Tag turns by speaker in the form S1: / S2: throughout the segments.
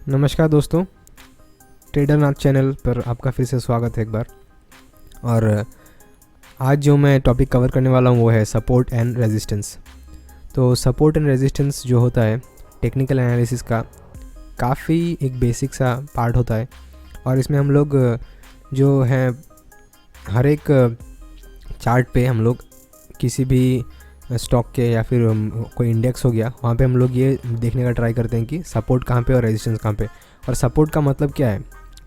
S1: नमस्कार दोस्तों, ट्रेडर नाथ चैनल पर आपका फिर से स्वागत है एक बार। और आज जो मैं टॉपिक कवर करने वाला हूँ वो है सपोर्ट एंड रेजिस्टेंस। तो सपोर्ट एंड रेजिस्टेंस जो होता है टेक्निकल एनालिसिस का काफ़ी एक बेसिक सा पार्ट होता है। और इसमें हम लोग जो है हर एक चार्ट पे हम लोग किसी भी स्टॉक के या फिर कोई इंडेक्स हो गया, वहाँ पे हम लोग ये देखने का ट्राई करते हैं कि सपोर्ट कहाँ पे और रेजिस्टेंस कहाँ पे। और सपोर्ट का मतलब क्या है?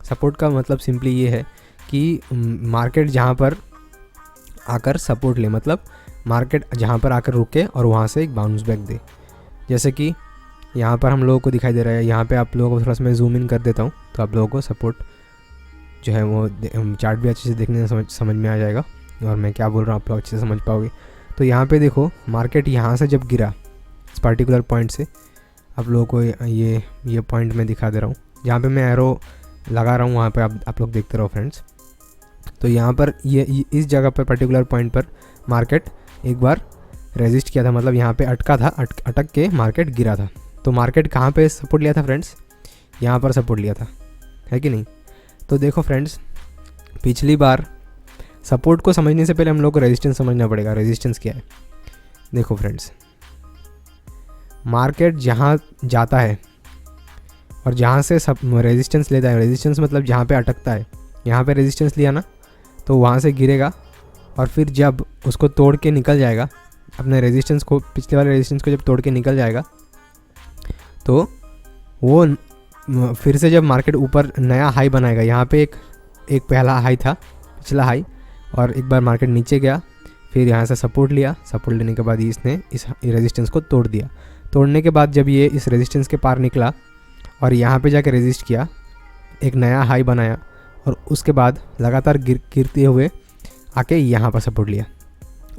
S1: सपोर्ट का मतलब सिंपली ये है कि मार्केट जहाँ पर आकर सपोर्ट ले, मतलब मार्केट जहाँ पर आकर रुके और वहाँ से एक बाउंस बैक दे। जैसे कि यहाँ पर हम लोगों को दिखाई दे रहा है, यहाँ पे आप लोगों को थोड़ा सा मैं जूम इन कर देता हूँ तो आप लोगों को सपोर्ट जो है वो चार्ट भी अच्छे से देखने समझ में आ जाएगा और मैं क्या बोल रहा हूँ आप लोग अच्छे से समझ पाओगे। तो यहाँ पे देखो, मार्केट यहाँ से जब गिरा इस पर्टिकुलर पॉइंट से, आप लोगों को ये पॉइंट मैं दिखा दे रहा हूँ, जहाँ पे मैं एरो लगा रहा हूँ वहाँ पे आप लोग देखते रहो फ्रेंड्स। तो यहाँ पर ये इस जगह पर पर्टिकुलर पॉइंट पर मार्केट एक बार रेजिस्ट किया था, मतलब यहाँ पे अटका था, अटक के मार्केट गिरा था। तो मार्केट कहाँ पे सपोर्ट लिया था फ्रेंड्स? यहाँ पर सपोर्ट लिया था, है कि नहीं? तो देखो फ्रेंड्स, पिछली बार सपोर्ट को समझने से पहले हम लोग को रेजिस्टेंस समझना पड़ेगा। रेजिस्टेंस क्या है? देखो फ्रेंड्स, मार्केट जहाँ जाता है और जहाँ से सब रेजिस्टेंस लेता है, रेजिस्टेंस मतलब जहाँ पे अटकता है, यहाँ पे रेजिस्टेंस लिया ना तो वहाँ से गिरेगा और फिर जब उसको तोड़ के निकल जाएगा, अपने रेजिस्टेंस को, पिछले वाले रेजिस्टेंस को जब तोड़ के निकल जाएगा तो वो फिर से जब मार्केट ऊपर नया हाई बनाएगा, यहाँ पे एक पहला हाई था, पिछला हाई, और एक बार मार्केट नीचे गया, फिर यहाँ से सपोर्ट लिया, सपोर्ट लेने के बाद इसने इस रेजिस्टेंस को तोड़ दिया। तोड़ने के बाद जब ये इस रेजिस्टेंस के पार निकला और यहाँ पे जाके रेजिस्ट किया, एक नया हाई बनाया और उसके बाद लगातार गिरते हुए आके यहाँ पर सपोर्ट लिया।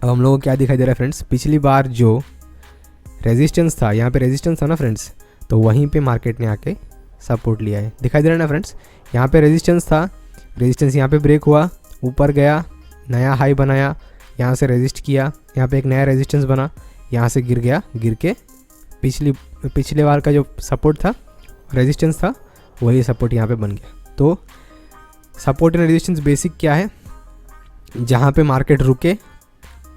S1: अब हम लोगों को क्या दिखाई दे रहा है फ्रेंड्स? पिछली बार जो रेजिस्टेंस था, यहाँ पे रेजिस्टेंस था ना फ्रेंड्स, तो वहीं पे मार्केट ने आके सपोर्ट लिया है। दिखाई दे रहा है ना फ्रेंड्स? यहाँ पे रेजिस्टेंस था, रेजिस्टेंस यहाँ पे ब्रेक हुआ, ऊपर गया, नया हाई बनाया, यहाँ से रेजिस्ट किया, यहाँ पे एक नया रेजिस्टेंस बना, यहाँ से गिर गया, गिर के पिछले बार का जो सपोर्ट था, रेजिस्टेंस था, वही सपोर्ट यहाँ पे बन गया। तो सपोर्ट एंड रेजिस्टेंस बेसिक क्या है? जहाँ पे मार्केट रुके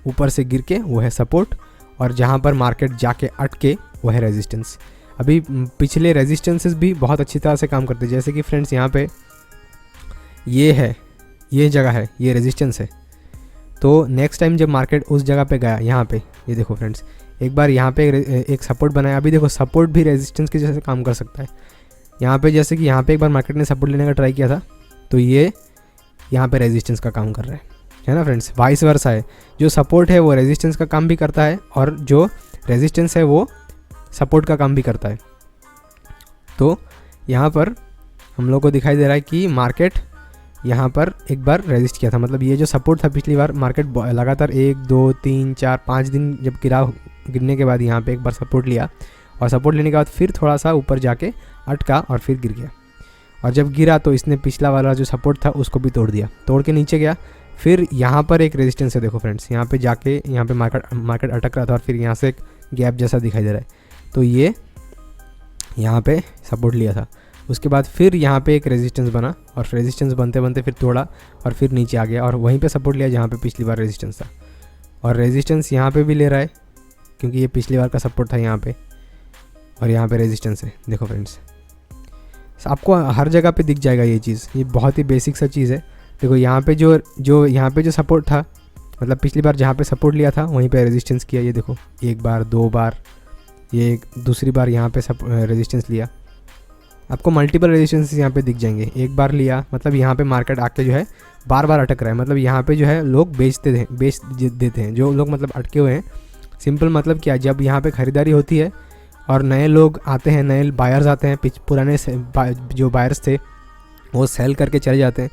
S1: ऊपर से गिर के वो है सपोर्ट, और जहाँ पर मार्केट जाके अटके वो है रेजिस्टेंस। अभी पिछले रेजिस्टेंसेस भी बहुत अच्छी तरह से काम करते हैं। जैसे कि फ्रेंड्स यहाँ पे ये है, ये जगह है, ये रेजिस्टेंस है। तो नेक्स्ट टाइम जब मार्केट उस जगह पे गया, यहाँ पे ये देखो फ्रेंड्स, एक बार यहाँ पे एक सपोर्ट बनाया। अभी देखो, सपोर्ट भी रेजिस्टेंस के जैसे काम कर सकता है। यहाँ पे जैसे कि यहाँ पे एक बार मार्केट ने सपोर्ट लेने का ट्राई किया था, तो ये यहाँ पे रेजिस्टेंस का काम कर रहा है ना फ्रेंड्स? वाइस वर्सा है, जो सपोर्ट है वो रेजिस्टेंस का काम भी करता है और जो रेजिस्टेंस है वो सपोर्ट का काम भी करता है। तो यहाँ पर हम लोग को दिखाई दे रहा है कि मार्केट यहाँ पर एक बार रेजिस्ट किया था, मतलब ये जो सपोर्ट था पिछली बार, मार्केट लगातार 1 2 3 4 5 दिन जब गिरने के बाद यहाँ पे एक बार सपोर्ट लिया और सपोर्ट लेने के बाद फिर थोड़ा सा ऊपर जाके अटका और फिर गिर गया। और जब गिरा तो इसने पिछला वाला जो सपोर्ट था उसको भी तोड़ दिया, तोड़ के नीचे गया। फिर यहाँ पर एक रेजिस्टेंस है, देखो फ्रेंड्स, यहाँ पे जाके यहाँ पे मार्केट अटक रहा था और फिर यहाँ से एक गैप जैसा दिखाई दे रहा है। तो ये यहाँ पे सपोर्ट लिया था, उसके बाद फिर यहाँ पे एक रेजिस्टेंस बना और रेजिस्टेंस बनते बनते फिर तोड़ा और फिर नीचे आ गया और वहीं पे सपोर्ट लिया जहाँ पे पिछली बार रेजिस्टेंस था। और रेजिस्टेंस यहाँ पे भी ले रहा है क्योंकि ये पिछली बार का सपोर्ट था यहाँ पे, और यहाँ पे रेजिस्टेंस है। देखो फ्रेंड्स, आपको हर जगह पे दिख जाएगा ये चीज़, ये बहुत ही बेसिक सा चीज़ है। देखो यहाँ पे जो यहाँ पे जो सपोर्ट था, मतलब पिछली बार जहाँ पे सपोर्ट लिया था वहीं पे रेजिस्टेंस किया। ये देखो, एक बार, 2 बार, ये दूसरी बार यहाँ पे रेजिस्टेंस लिया। आपको मल्टीपल रेजिस्टेंस यहाँ पे दिख जाएंगे। एक बार लिया मतलब यहाँ पे मार्केट आके जो है बार बार अटक रहा है, मतलब यहाँ पे जो है लोग बेच देते हैं, जो लोग मतलब अटके हुए हैं। सिंपल मतलब क्या, जब यहाँ पे ख़रीदारी होती है और नए लोग आते हैं, नए बायर्स आते हैं, पुराने जो बायर्स थे वो सेल करके चले जाते हैं,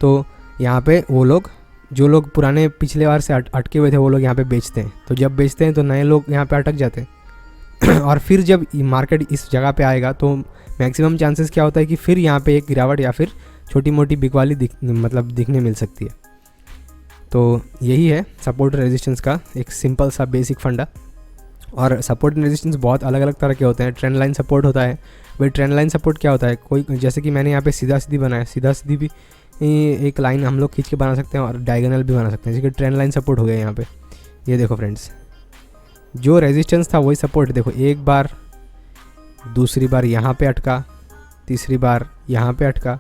S1: तो यहाँ पे वो लोग, जो लोग पुराने पिछले बार से अटके हुए थे, वो लोग यहाँ पे बेचते हैं। तो जब बेचते हैं तो नए लोग यहाँ पे अटक जाते हैं और फिर जब मार्केट इस जगह पे आएगा तो मैक्सिमम चांसेस क्या होता है कि फिर यहाँ पे एक गिरावट या फिर छोटी मोटी बिकवाली दिखने मिल सकती है। तो यही है सपोर्ट रेजिस्टेंस का एक सिंपल सा बेसिक फंडा। और सपोर्ट एंड रेजिस्टेंस बहुत अलग अलग तरह के होते हैं। ट्रेंड लाइन सपोर्ट होता है। भाई ट्रेंड लाइन सपोर्ट क्या होता है, कोई जैसे कि मैंने यहाँ पे सीधा सीधी बनाया, सीधा सीधी भी एक लाइन हम लोग खींच के बना सकते हैं और डायगोनल भी बना सकते हैं, जैसे कि ट्रेंड लाइन सपोर्ट हो गया यहाँ पे। ये देखो फ्रेंड्स, जो रेजिस्टेंस था वही सपोर्ट। देखो एक बार, दूसरी बार यहाँ पे अटका, तीसरी बार यहाँ पे अटका,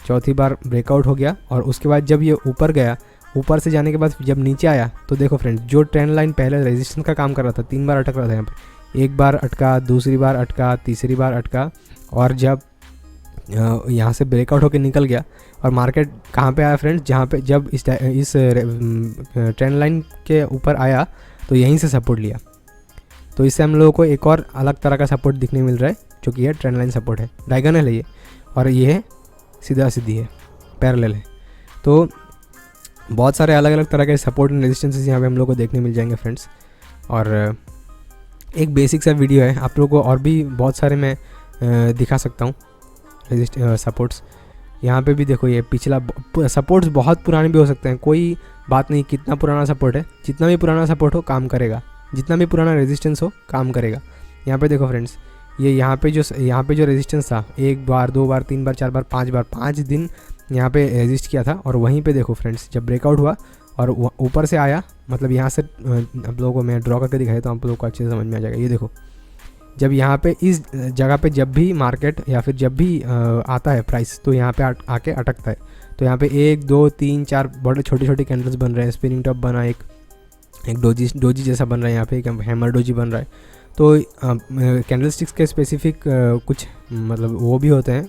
S1: चौथी बार ब्रेकआउट हो गया, और उसके बाद जब ये ऊपर गया, ऊपर से जाने के बाद जब नीचे आया तो देखो फ्रेंड्स, जो ट्रेंड लाइन पहले रेजिस्टेंस का काम कर रहा था, 3 बार अटक रहा था यहाँ पे, एक बार अटका, दूसरी बार अटका, तीसरी बार अटका, और जब यहाँ से ब्रेकआउट होकर निकल गया और मार्केट कहाँ पे आया फ्रेंड्स, जहाँ पे जब इस ट्रेंड लाइन के ऊपर आया तो यहीं से सपोर्ट लिया। तो इससे हम लोगों को एक और अलग तरह का सपोर्ट दिखने मिल रहा है, जो कि ये ट्रेंड लाइन सपोर्ट है, डायगोनल है ये, और ये है सीधा सीधी है, पैरेलल है। तो बहुत सारे अलग अलग तरह के सपोर्ट एंड रेजिस्टेंसेस यहाँ पे हम लोग को देखने मिल जाएंगे फ्रेंड्स। और एक बेसिक सा वीडियो है, आप लोगों को और भी बहुत सारे मैं दिखा सकता हूँ सपोर्ट्स। यहाँ पे भी देखो, ये पिछला सपोर्ट्स बहुत पुराने भी हो सकते हैं, कोई बात नहीं कितना पुराना सपोर्ट है, जितना भी पुराना सपोर्ट हो काम करेगा, जितना भी पुराना रेजिस्टेंस हो काम करेगा। यहाँ पे देखो फ्रेंड्स, ये यहाँ पे जो रेजिस्टेंस था, 1 बार 2 बार 3 बार 4 बार 5 बार, 5 दिन यहाँ पे रेजिस्ट किया था, और वहीं पे देखो फ्रेंड्स, जब ब्रेकआउट हुआ और ऊपर से आया, मतलब यहाँ से आप लोगों को मैं ड्रॉ करके दिखाया तो आप लोगों को अच्छे से समझ में आ जाएगा। ये देखो, जब यहाँ पे इस जगह पे जब भी मार्केट या फिर जब भी आता है प्राइस, तो यहाँ पे आके अटकता है। तो यहाँ पे 1 2 3 4 बड़े छोटे छोटे कैंडल्स बन रहे हैं, स्पिनिंग टॉप बना, एक डोजी जैसा बन रहा है, यहाँ पे एक हैमर डोजी बन रहा है। तो कैंडल स्टिक्स के स्पेसिफिक कुछ मतलब वो भी होते हैं,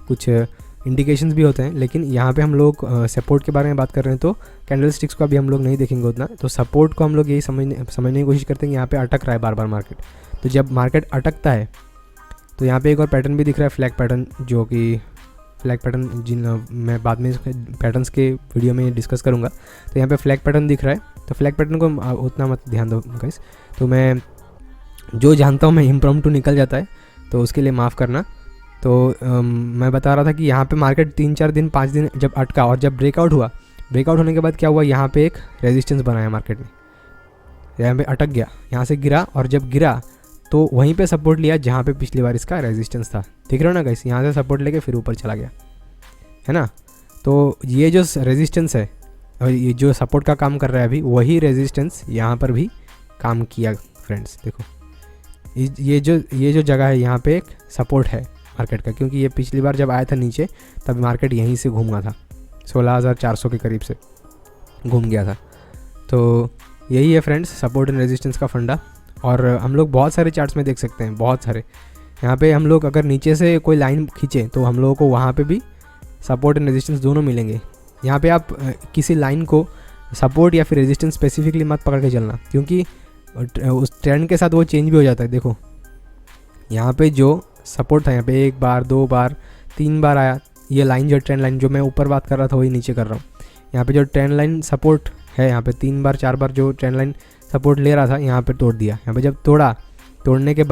S1: कुछ इंडिकेशंस भी होते हैं, लेकिन यहाँ पे हम लोग सपोर्ट के बारे में बात कर रहे हैं, तो कैंडल स्टिक्स को अभी हम लोग नहीं देखेंगे उतना। तो सपोर्ट को हम लोग यही समझने की कोशिश करते हैं कि यहाँ पे अटक रहा है बार बार मार्केट। तो जब मार्केट अटकता है तो यहाँ पे एक और पैटर्न भी दिख रहा है, फ्लैग पैटर्न, जो कि फ्लैग पैटर्न मैं बाद में पैटर्न्स के वीडियो में डिस्कस करूँगा। तो यहाँ पे फ्लैग पैटर्न दिख रहा है, तो फ्लैग पैटर्न को उतना मत ध्यान दो गाइस। तो मैं जो जानता हूँ मैं इम्प्रॉम्प्टू निकल जाता है, तो उसके लिए माफ़ करना। तो मैं बता रहा था कि यहाँ पे मार्केट 3-4 दिन 5 दिन जब अटका और जब ब्रेकआउट हुआ, ब्रेकआउट होने के बाद क्या हुआ, यहाँ पे एक रेजिस्टेंस बनाया मार्केट ने, यहाँ पे अटक गया, यहाँ से गिरा, और जब गिरा तो वहीं पे सपोर्ट लिया जहाँ पे पिछली बार इसका रेजिस्टेंस था। देख रहे हो ना गाइस, यहाँ से सपोर्ट लेके फिर ऊपर चला गया, है ना। तो ये जो रेजिस्टेंस है और ये जो सपोर्ट का काम कर रहा है अभी, वही रेजिस्टेंस यहाँ पर भी काम किया फ्रेंड्स। देखो ये जो जगह है, यहाँ पे एक सपोर्ट है मार्केट का, क्योंकि ये पिछली बार जब आया था नीचे तब मार्केट यहीं से घूमा था, 16,400 के करीब से घूम गया था। तो यही है फ्रेंड्स सपोर्ट एंड रेजिस्टेंस का फंडा। और हम लोग बहुत सारे चार्ट्स में देख सकते हैं, बहुत सारे। यहाँ पे हम लोग अगर नीचे से कोई लाइन खींचें तो हम लोगों को वहाँ पे भी सपोर्ट एंड रेजिस्टेंस दोनों मिलेंगे। यहाँ पे आप किसी लाइन को सपोर्ट या फिर रेजिस्टेंस स्पेसिफिकली मत पकड़ के चलना, क्योंकि उस ट्रेंड के साथ वो चेंज भी हो जाता है। देखो यहाँ पे जो सपोर्ट था, यहाँ पे 1 बार 2 बार 3 बार आया, ये लाइन जो ट्रेंड लाइन जो मैं ऊपर बात कर रहा था वही नीचे कर रहा हूँ। यहाँ पे जो ट्रेंड लाइन सपोर्ट है, यहाँ पे 3 बार 4 बार जो ट्रेंड लाइन सपोर्ट ले रहा था, यहाँ पे तोड़ दिया। यहाँ पे जब तोड़ा, तोड़ने के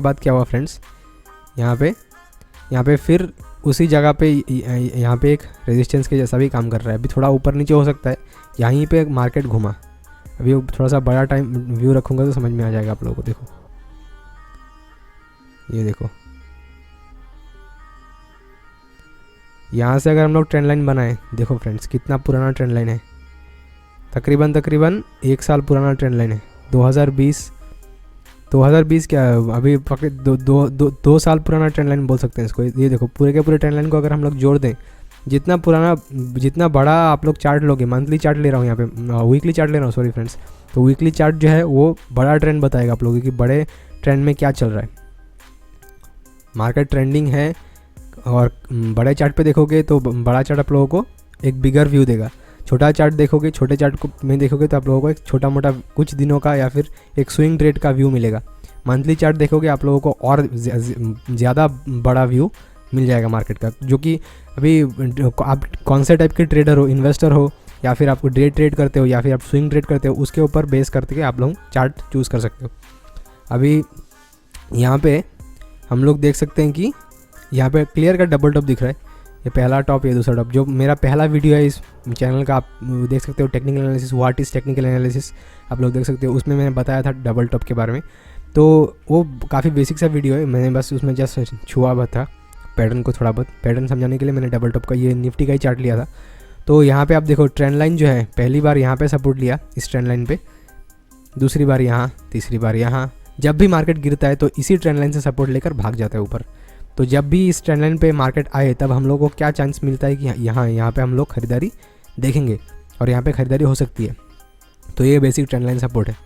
S1: बाद क्या हुआ फ्रेंड्स, यहाँ पे फिर उसी जगह पे यहाँ पे एक रेजिस्टेंस के जैसा भी काम कर रहा है। अभी थोड़ा ऊपर नीचे हो सकता है, यहीं पे मार्केट घुमा। अभी थोड़ा सा बड़ा टाइम व्यू रखूँगा तो समझ में आ जाएगा आप लोगों को। देखो ये देखो, यहाँ से अगर हम लोग ट्रेंड लाइन बनाएं, देखो फ्रेंड्स कितना पुराना ट्रेंड लाइन है, तकरीबन 1 साल पुराना ट्रेंड लाइन है। 2020 क्या अभी दो साल पुराना ट्रेंड लाइन बोल सकते हैं इसको। ये देखो पूरे के पूरे ट्रेंड लाइन को अगर हम लोग जोड़ दें, जितना बड़ा आप लोग चार्ट लोगे, मंथली चार्ट ले रहा हूँ यहाँ पे, वीकली चार्ट ले रहा हूँ सॉरी फ्रेंड्स, तो वीकली चार्ट जो है वो बड़ा ट्रेंड बताएगा आप लोगों की बड़े ट्रेंड में क्या चल रहा है, मार्केट ट्रेंडिंग है। और बड़े चार्ट पे देखोगे तो बड़ा चार्ट आप लोगों को एक बिगर व्यू देगा। छोटा चार्ट देखोगे, छोटे चार्ट को में देखोगे तो आप लोगों को एक छोटा मोटा कुछ दिनों का या फिर एक स्विंग ट्रेड का व्यू मिलेगा। मंथली चार्ट देखोगे आप लोगों को और ज़्यादा बड़ा व्यू मिल जाएगा मार्केट का, जो कि अभी आप कौन से टाइप के ट्रेडर हो, इन्वेस्टर हो या फिर आपको डे ट्रेड करते हो या फिर आप स्विंग ट्रेड करते हो, उसके ऊपर बेस करके आप लोग चार्ट चूज़ कर सकते हो। अभी यहाँ पे हम लोग देख सकते हैं कि यहाँ पे क्लियर का डबल टॉप दिख रहा है। ये पहला टॉप, ये दूसरा टॉप। जो मेरा पहला वीडियो है इस चैनल का, आप देख सकते हो, technical analysis, what is technical analysis, आप लोग देख सकते हो। उसमें मैंने बताया था डबल टॉप के बारे में। तो वो काफ़ी बेसिक सा वीडियो है, मैंने बस उसमें जस्ट छुआ हुआ था पैटर्न को, थोड़ा बहुत पैटर्न समझाने के लिए मैंने डबल टॉप का ये निफ्टी का ही चार्ट लिया था। तो यहाँ पे आप देखो ट्रेंड लाइन जो है, पहली बार यहाँ पे सपोर्ट लिया इस ट्रेंड लाइन पे, दूसरी बार यहाँ, तीसरी बार यहाँ। जब भी मार्केट गिरता है तो इसी ट्रेंड लाइन से सपोर्ट लेकर भाग जाता है ऊपर। तो जब भी इस ट्रेंड लाइन पे मार्केट आए तब हम लोग को क्या चांस मिलता है कि यहाँ पे हम लोग खरीदारी देखेंगे और यहाँ पे खरीदारी हो सकती है। तो ये बेसिक ट्रेंड लाइन सपोर्ट है।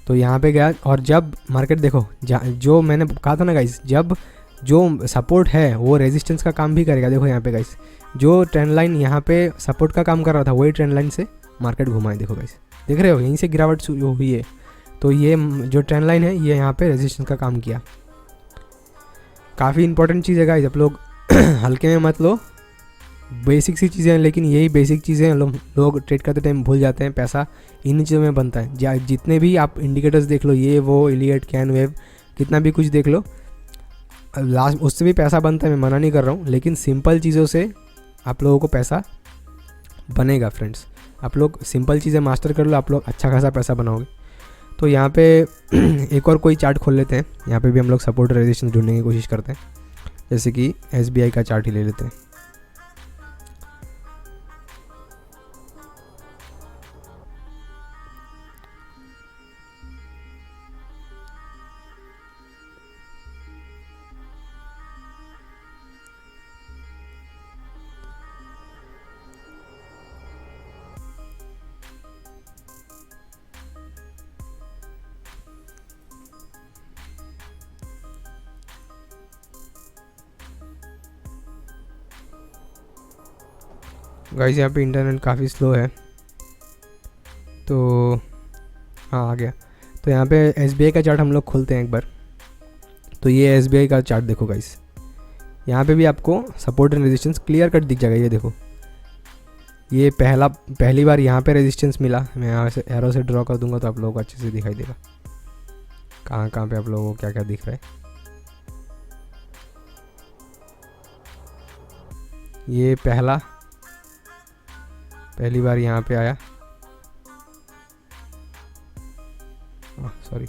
S1: तो यहाँ पे गया और जब मार्केट देखो, जो मैंने कहा था ना गाइस, जब जो सपोर्ट है वो रेजिस्टेंस का काम भी करेगा। देखो यहाँ पे गाइस, जो ट्रेंड लाइन यहाँ पे सपोर्ट का काम कर रहा था वही ट्रेंड लाइन से मार्केट घुमाए। देखो गाइस, देख रहे हो, यहीं से गिरावट हुई है। तो ये जो ट्रेंड लाइन है ये यहाँ पे रेजिस्टेंस का काम किया। काफ़ी इंपॉर्टेंट चीज़ है गाइस, आप लोग हल्के में मत लो, बेसिक सी चीज़ें हैं, लेकिन यही बेसिक चीज़ें लोग ट्रेड करते टाइम भूल जाते हैं। पैसा इन चीज़ों में बनता है। जितने भी आप इंडिकेटर्स देख लो, ये वो इलियट, कैन वेव, कितना भी कुछ देख लो, लास्ट उससे भी पैसा बनता है, मैं मना नहीं कर रहा हूँ, लेकिन सिंपल चीज़ों से आप लोगों को पैसा बनेगा फ्रेंड्स। आप लोग सिंपल चीज़ें मास्टर कर लो, आप लोग अच्छा खासा पैसा बनाओगे। तो यहाँ पे एक और कोई चार्ट खोल लेते हैं, यहाँ पे भी हम लोग सपोर्ट रेजिस्टेंस ढूंढने की कोशिश करते हैं। जैसे कि SBI का चार्ट ही ले लेते हैं। गाइस यहाँ पे इंटरनेट काफ़ी स्लो है, तो हाँ आ गया। तो यहाँ पे SBI का चार्ट हम लोग खोलते हैं एक बार। तो ये SBI का चार्ट देखो गाइस, यहाँ पे भी आपको support and resistance clear cut दिख जाएगा। ये देखो, ये पहली बार यहाँ पे रेजिस्टेंस मिला। मैं यहाँ से एरो से ड्रॉ कर दूंगा तो आप लोगों को अच्छे से दिखाई देगा कहाँ कहाँ पे आप लोगों को क्या क्या दिख रहा है। ये पहली बार यहाँ पे आया, सॉरी,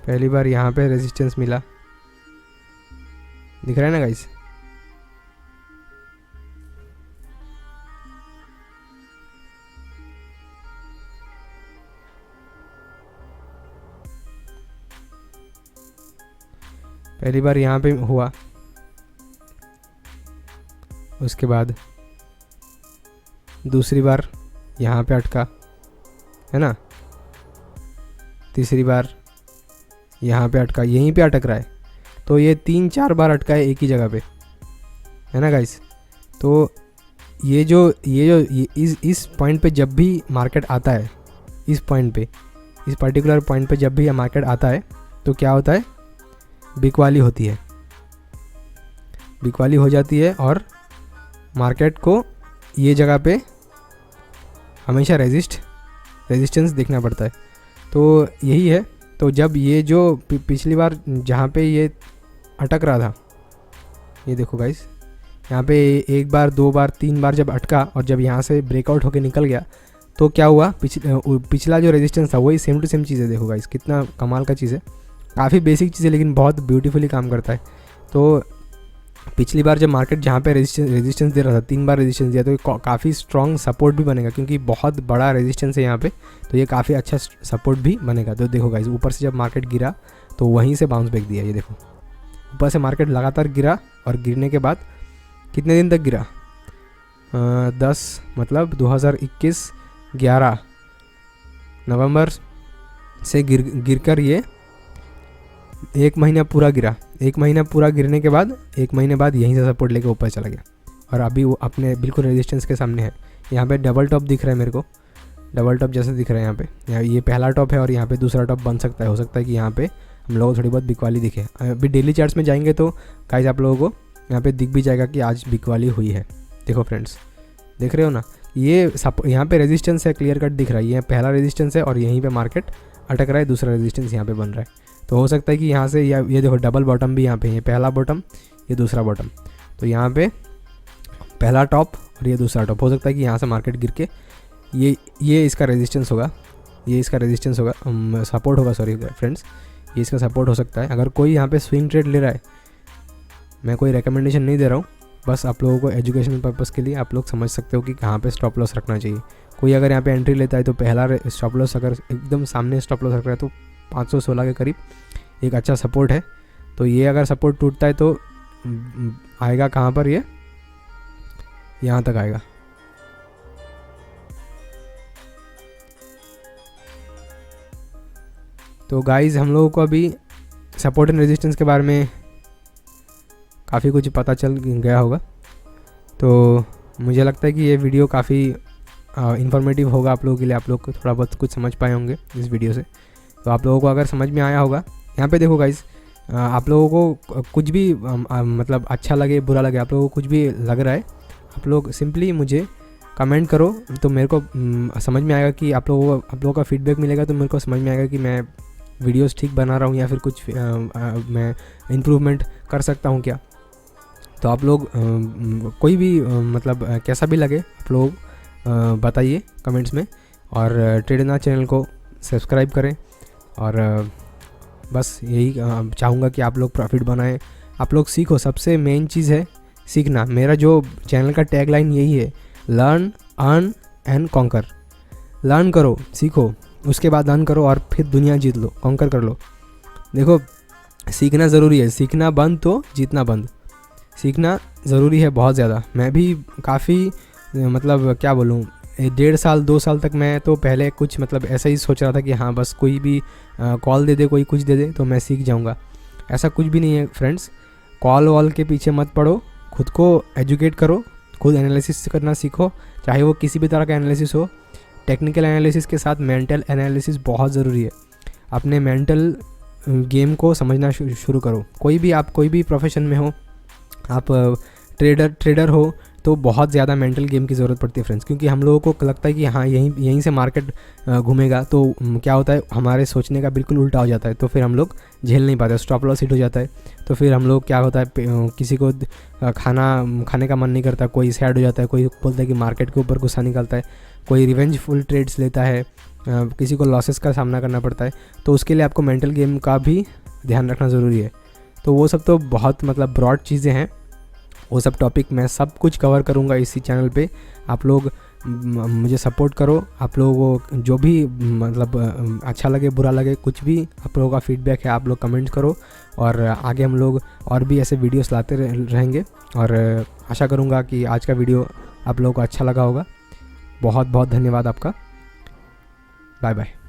S1: पहली बार यहाँ पे रेजिस्टेंस मिला, दिख रहा है ना गाइस। पहली बार यहाँ पे हुआ, उसके बाद दूसरी बार यहाँ पे अटका, है ना, तीसरी बार यहाँ पे अटका, यहीं पे अटक रहा है। तो ये 3-4 बार अटका है एक ही जगह पे, है ना गाइस। तो इस पॉइंट पे जब भी मार्केट आता है, इस पर्टिकुलर पॉइंट पे जब भी मार्केट आता है तो क्या होता है, बिकवाली होती है, बिकवाली हो जाती है और मार्केट को ये जगह पे हमेशा रेजिस्टेंस देखना पड़ता है। तो यही है। तो जब ये जो पिछली बार जहाँ पे ये अटक रहा था, ये देखो गाइस, यहाँ पे 1 बार 2 बार 3 बार जब अटका और जब यहाँ से ब्रेकआउट होके निकल गया तो क्या हुआ, पिछला जो रेजिस्टेंस था वही सेम टू सेम चीज़ है। देखो गाइस, कितना कमाल का चीज़ है, काफ़ी बेसिक चीज़ है लेकिन बहुत ब्यूटीफुली काम करता है। तो पिछली बार जब मार्केट जहाँ पे रेजिस्टेंस दे रहा था, 3 बार रेजिस्टेंस दिया, तो काफ़ी स्ट्रॉन्ग सपोर्ट भी बनेगा क्योंकि बहुत बड़ा रेजिस्टेंस है यहाँ पे। तो ये काफ़ी अच्छा सपोर्ट भी बनेगा। तो देखो गाइस, ऊपर से जब मार्केट गिरा तो वहीं से बाउंस बैक दिया। ये देखो, ऊपर से मार्केट लगातार गिरा और गिरने के बाद कितने दिन तक गिरा, 2021 11 नवंबर से गिरकर ये 1 महीना पूरा गिरा। 1 महीना पूरा गिरने के बाद 1 महीने बाद यहीं से सपोर्ट लेके ऊपर चला गया और अभी वो अपने बिल्कुल रेजिस्टेंस के सामने है। यहाँ पे डबल टॉप दिख रहा है मेरे को, डबल टॉप जैसे दिख रहा है यहाँ पे। ये पहला टॉप है और यहाँ पे दूसरा टॉप बन सकता है। हो सकता है कि यहाँ पे हम लोगों को थोड़ी बहुत बिकवाली दिखे। अभी डेली चार्ट्स में जाएंगे तो गाइस आप लोगों को यहाँ पे दिख भी जाएगा कि आज बिकवाली हुई है। देखो फ्रेंड्स, देख रहे हो ना, ये यहाँ पे रेजिस्टेंस है, क्लियर कट दिख रहा है। ये पहला रेजिस्टेंस है और यहीं पे मार्केट अटक रहा है, दूसरा रेजिस्टेंस यहाँ पे बन रहा है। तो हो सकता है कि यहाँ से ये देखो डबल बॉटम भी यहाँ पे, ये पहला बॉटम, ये दूसरा बॉटम, तो यहाँ पे पहला टॉप और ये दूसरा टॉप। हो सकता है कि यहाँ से मार्केट गिर के ये इसका रेजिस्टेंस होगा, ये इसका रेजिस्टेंस होगा, सपोर्ट होगा, सॉरी फ्रेंड्स, ये इसका सपोर्ट हो सकता है। अगर कोई यहाँ पे स्विंग ट्रेड ले रहा है, मैं कोई रिकमेंडेशन नहीं दे रहा हूँ, बस आप लोगों को एजुकेशनल पर्पज़ के लिए आप लोग समझ सकते हो कि कहाँ पे स्टॉप लॉस रखना चाहिए। कोई अगर यहाँ पे एंट्री लेता है तो पहला स्टॉप लॉस अगर एकदम सामने स्टॉप लॉस रख रहा है तो 516 के करीब एक अच्छा सपोर्ट है। तो ये अगर सपोर्ट टूटता है तो आएगा कहाँ पर, ये यहाँ तक आएगा। तो गाइज़ हम लोगों को अभी सपोर्ट एंड रेजिस्टेंस के बारे में काफ़ी कुछ पता चल गया होगा। तो मुझे लगता है कि ये वीडियो काफ़ी इन्फॉर्मेटिव होगा आप लोगों के लिए, आप लोग थोड़ा बहुत कुछ समझ पाए होंगे इस वीडियो से। तो आप लोगों को अगर समझ में आया होगा, यहाँ पे देखो गाइज़, आप लोगों को कुछ भी मतलब अच्छा लगे बुरा लगे, आप लोगों को कुछ भी लग रहा है, आप लोग सिंपली मुझे कमेंट करो, तो मेरे को समझ में आएगा कि आप लोगों का फीडबैक मिलेगा, तो मेरे को समझ में आएगा कि मैं वीडियोस ठीक बना रहा हूँ या फिर कुछ मैं इम्प्रूवमेंट कर सकता हूँ क्या। तो आप लोग कोई भी मतलब कैसा भी लगे आप लोग बताइए कमेंट्स में, और ट्रेडना चैनल को सब्सक्राइब करें। और बस यही चाहूँगा कि आप लोग प्रॉफिट बनाएं, आप लोग सीखो, सबसे मेन चीज़ है सीखना। मेरा जो चैनल का टैगलाइन यही है, learn earn and conquer. Learn करो, सीखो, उसके बाद अर्न करो और फिर दुनिया जीत लो, कॉन्कर कर लो। देखो सीखना ज़रूरी है, सीखना बंद तो जीतना बंद। सीखना ज़रूरी है बहुत ज़्यादा। मैं भी काफ़ी मतलब क्या बोलूँ, 1.5 साल 2 साल तक मैं तो पहले कुछ मतलब ऐसा ही सोच रहा था कि हाँ बस कोई भी कॉल दे दे, कोई कुछ दे दे तो मैं सीख जाऊँगा। ऐसा कुछ भी नहीं है फ्रेंड्स। कॉल वॉल के पीछे मत पड़ो, खुद को एजुकेट करो, खुद एनालिसिस करना सीखो, चाहे वो किसी भी तरह का एनालिसिस हो। टेक्निकल एनालिसिस के साथ मेंटल एनालिसिस बहुत ज़रूरी है। अपने मेंटल गेम को समझना शुरू करो। कोई भी प्रोफेशन में हो, आप ट्रेडर हो, तो बहुत ज़्यादा मेंटल गेम की ज़रूरत पड़ती है फ्रेंड्स, क्योंकि हम लोगों को लगता है कि हाँ यहीं से मार्केट घूमेगा, तो क्या होता है हमारे सोचने का बिल्कुल उल्टा हो जाता है। तो फिर हम लोग झेल नहीं पाते, स्टॉप लॉस हिट हो जाता है। तो फिर हम लोग क्या होता है, किसी को खाने का मन नहीं करता, कोई सैड हो जाता है, कोई बोलता है कि मार्केट के ऊपर गुस्सा निकलता है, कोई रिवेंजफुल ट्रेड्स लेता है, किसी को लॉसेस का सामना करना पड़ता है। तो उसके लिए आपको मेंटल गेम का भी ध्यान रखना ज़रूरी है। तो वो सब तो बहुत मतलब ब्रॉड चीज़ें हैं, वो सब टॉपिक मैं सब कुछ कवर करूँगा इसी चैनल पे। आप लोग मुझे सपोर्ट करो। आप लोगों को जो भी मतलब अच्छा लगे बुरा लगे, कुछ भी आप लोगों का फीडबैक है, आप लोग कमेंट करो, और आगे हम लोग और भी ऐसे वीडियोस लाते रहेंगे। और आशा करूँगा कि आज का वीडियो आप लोगों को अच्छा लगा होगा। बहुत बहुत धन्यवाद आपका। Bye bye.